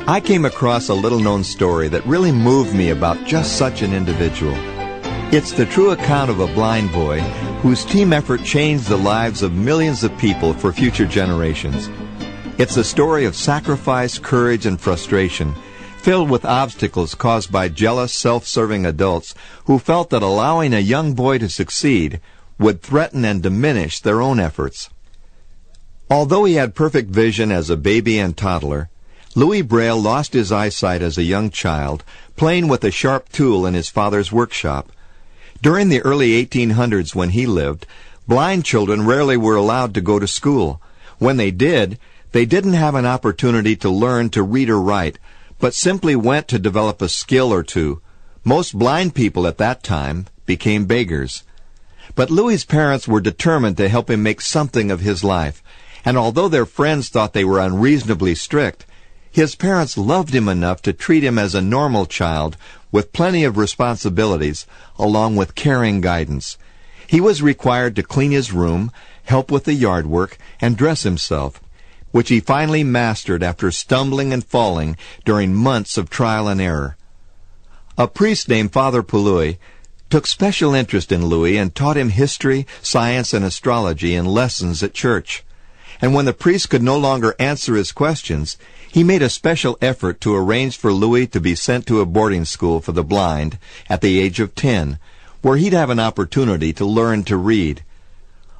I came across a little-known story that really moved me about just such an individual. It's the true account of a blind boy whose team effort changed the lives of millions of people for future generations. It's a story of sacrifice, courage, and frustration, filled with obstacles caused by jealous, self-serving adults who felt that allowing a young boy to succeed would threaten and diminish their own efforts. Although he had perfect vision as a baby and toddler, Louis Braille lost his eyesight as a young child, playing with a sharp tool in his father's workshop. During the early 1800s when he lived, blind children rarely were allowed to go to school. When they did, they didn't have an opportunity to learn to read or write, but simply went to develop a skill or two. Most blind people at that time became beggars. But Louis's parents were determined to help him make something of his life, and although their friends thought they were unreasonably strict, his parents loved him enough to treat him as a normal child with plenty of responsibilities, along with caring guidance. He was required to clean his room, help with the yard work, and dress himself, which he finally mastered after stumbling and falling during months of trial and error. A priest named Father Poulouy took special interest in Louis and taught him history, science, and astrology in lessons at church. And when the priest could no longer answer his questions, he made a special effort to arrange for Louis to be sent to a boarding school for the blind at the age of 10, where he'd have an opportunity to learn to read.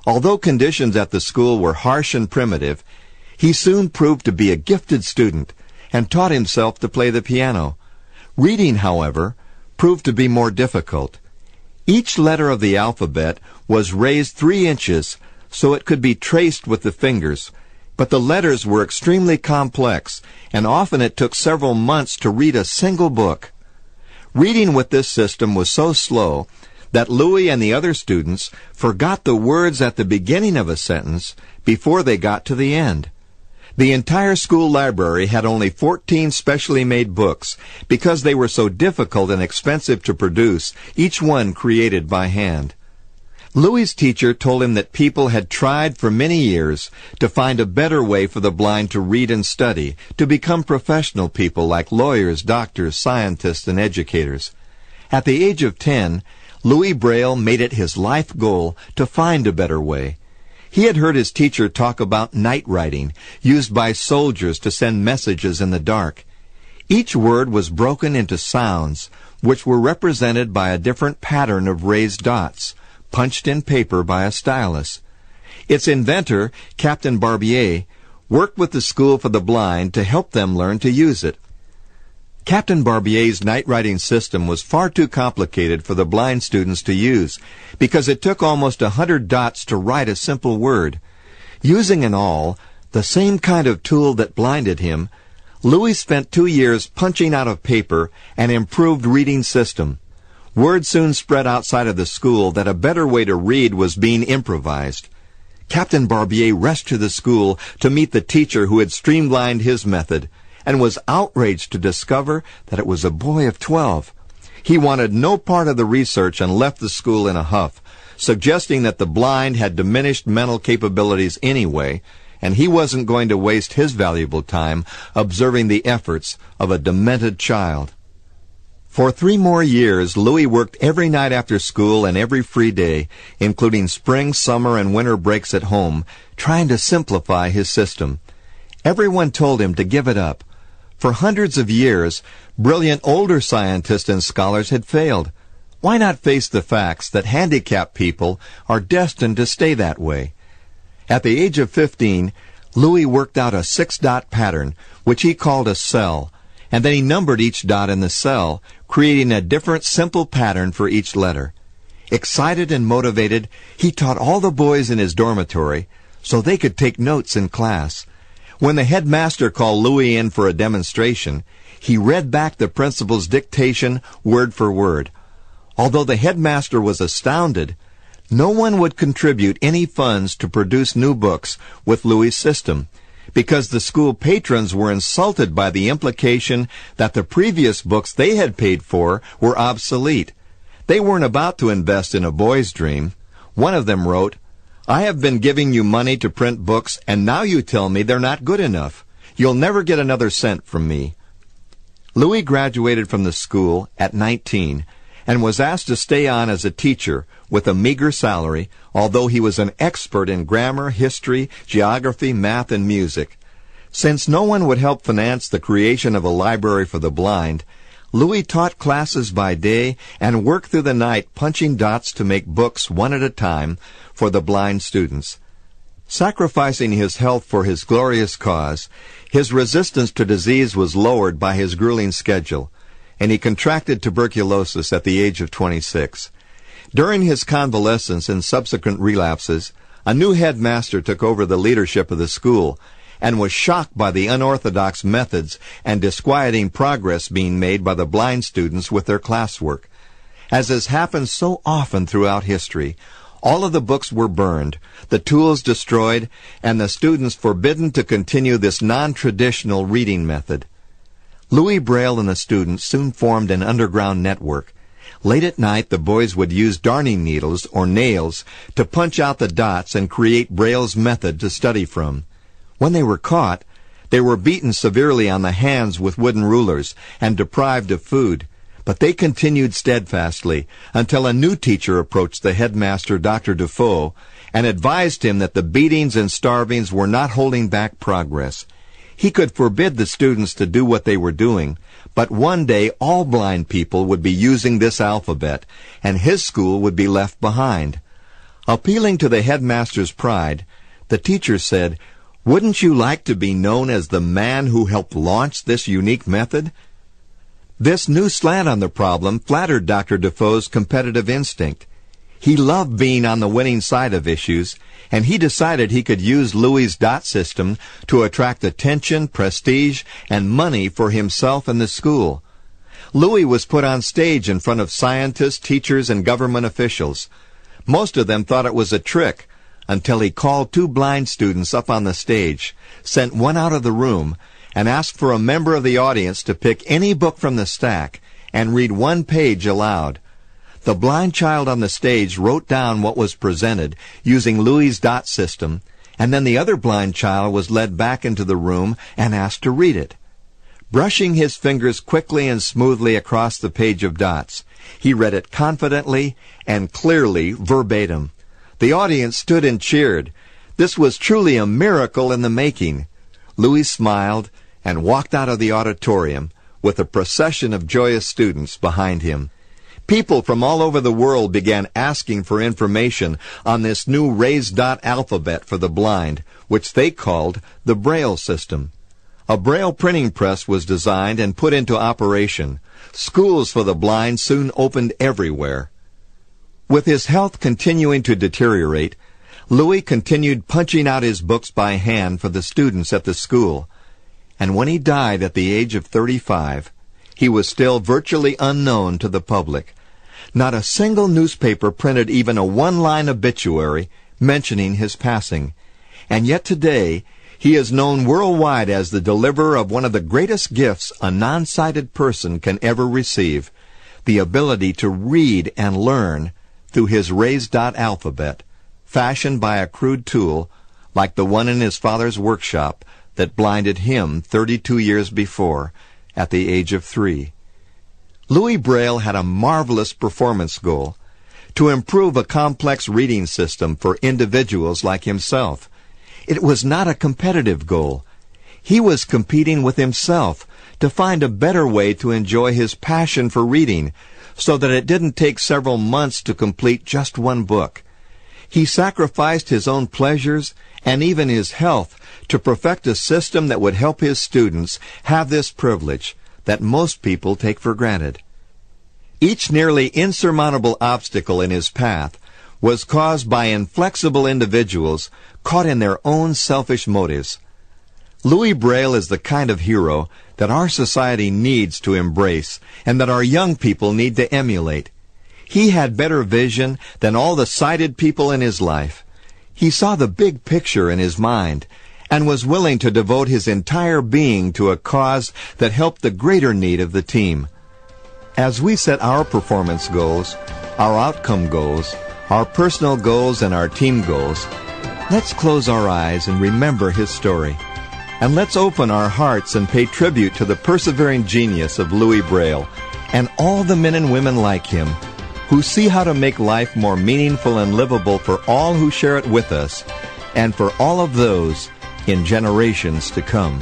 Although conditions at the school were harsh and primitive, he soon proved to be a gifted student and taught himself to play the piano. Reading, however, proved to be more difficult. Each letter of the alphabet was raised 3 inches so it could be traced with the fingers, but the letters were extremely complex, and often it took several months to read a single book. Reading with this system was so slow that Louis and the other students forgot the words at the beginning of a sentence before they got to the end. The entire school library had only 14 specially made books because they were so difficult and expensive to produce, each one created by hand. Louis's teacher told him that people had tried for many years to find a better way for the blind to read and study, to become professional people like lawyers, doctors, scientists, and educators. At the age of 10, Louis Braille made it his life goal to find a better way. He had heard his teacher talk about night writing, used by soldiers to send messages in the dark. Each word was broken into sounds, which were represented by a different pattern of raised dots, punched in paper by a stylus. Its inventor, Captain Barbier, worked with the School for the Blind to help them learn to use it. Captain Barbier's night-writing system was far too complicated for the blind students to use, because it took almost 100 dots to write a simple word. Using an awl, the same kind of tool that blinded him, Louis spent 2 years punching out of paper an improved reading system. Word soon spread outside of the school that a better way to read was being improvised. Captain Barbier rushed to the school to meet the teacher who had streamlined his method, and was outraged to discover that it was a boy of 12. He wanted no part of the research and left the school in a huff, suggesting that the blind had diminished mental capabilities anyway, and he wasn't going to waste his valuable time observing the efforts of a demented child. For 3 more years, Louis worked every night after school and every free day, including spring, summer, and winter breaks at home, trying to simplify his system. Everyone told him to give it up. For hundreds of years, brilliant older scientists and scholars had failed. Why not face the facts that handicapped people are destined to stay that way? At the age of 15, Louis worked out a 6-dot pattern, which he called a cell, and then he numbered each dot in the cell, creating a different simple pattern for each letter. Excited and motivated, he taught all the boys in his dormitory so they could take notes in class. When the headmaster called Louis in for a demonstration, he read back the principal's dictation word for word. Although the headmaster was astounded, no one would contribute any funds to produce new books with Louis' system, because the school patrons were insulted by the implication that the previous books they had paid for were obsolete. They weren't about to invest in a boy's dream. One of them wrote, "I have been giving you money to print books, and now you tell me they're not good enough. You'll never get another cent from me. Louis graduated from the school at 19 and was asked to stay on as a teacher with a meager salary, although he was an expert in grammar, history, geography, math, and music. Since no one would help finance the creation of a library for the blind, Louis taught classes by day and worked through the night punching dots to make books one at a time for the blind students. Sacrificing his health for his glorious cause, his resistance to disease was lowered by his grueling schedule, and he contracted tuberculosis at the age of 26. During his convalescence and subsequent relapses, a new headmaster took over the leadership of the school and was shocked by the unorthodox methods and disquieting progress being made by the blind students with their classwork. As has happened so often throughout history, all of the books were burned, the tools destroyed, and the students forbidden to continue this non-traditional reading method. Louis Braille and the students soon formed an underground network. Late at night, the boys would use darning needles or nails to punch out the dots and create Braille's method to study from. When they were caught, they were beaten severely on the hands with wooden rulers and deprived of food. But they continued steadfastly until a new teacher approached the headmaster, Dr. Defoe, and advised him that the beatings and starvings were not holding back progress. He could forbid the students to do what they were doing, but one day all blind people would be using this alphabet, and his school would be left behind. Appealing to the headmaster's pride, the teacher said, "Wouldn't you like to be known as the man who helped launch this unique method?" This new slant on the problem flattered Dr. Defoe's competitive instinct. He loved being on the winning side of issues, and he decided he could use Louis's dot system to attract attention, prestige, and money for himself and the school. Louis was put on stage in front of scientists, teachers, and government officials. Most of them thought it was a trick, until he called two blind students up on the stage, sent one out of the room, and asked for a member of the audience to pick any book from the stack and read one page aloud. The blind child on the stage wrote down what was presented using Louis's dot system, and then the other blind child was led back into the room and asked to read it. Brushing his fingers quickly and smoothly across the page of dots, he read it confidently and clearly verbatim. The audience stood and cheered. This was truly a miracle in the making. Louis smiled and walked out of the auditorium with a procession of joyous students behind him. People from all over the world began asking for information on this new raised dot alphabet for the blind, which they called the Braille system. A Braille printing press was designed and put into operation. Schools for the blind soon opened everywhere. With his health continuing to deteriorate, Louis continued punching out his books by hand for the students at the school. And when he died at the age of 35, he was still virtually unknown to the public. Not a single newspaper printed even a one-line obituary mentioning his passing. And yet today, he is known worldwide as the deliverer of one of the greatest gifts a non-sighted person can ever receive, the ability to read and learn through his raised dot alphabet, fashioned by a crude tool like the one in his father's workshop that blinded him 32 years before at the age of 3. Louis Braille had a marvelous performance goal: to improve a complex reading system for individuals like himself. It was not a competitive goal. He was competing with himself to find a better way to enjoy his passion for reading, so that it didn't take several months to complete just one book. He sacrificed his own pleasures and even his health to perfect a system that would help his students have this privilege that most people take for granted. Each nearly insurmountable obstacle in his path was caused by inflexible individuals caught in their own selfish motives. Louis Braille is the kind of hero that our society needs to embrace and that our young people need to emulate. He had better vision than all the sighted people in his life. He saw the big picture in his mind and was willing to devote his entire being to a cause that helped the greater need of the team. As we set our performance goals, our outcome goals, our personal goals, and our team goals, let's close our eyes and remember his story. And let's open our hearts and pay tribute to the persevering genius of Louis Braille and all the men and women like him who see how to make life more meaningful and livable for all who share it with us and for all of those in generations to come.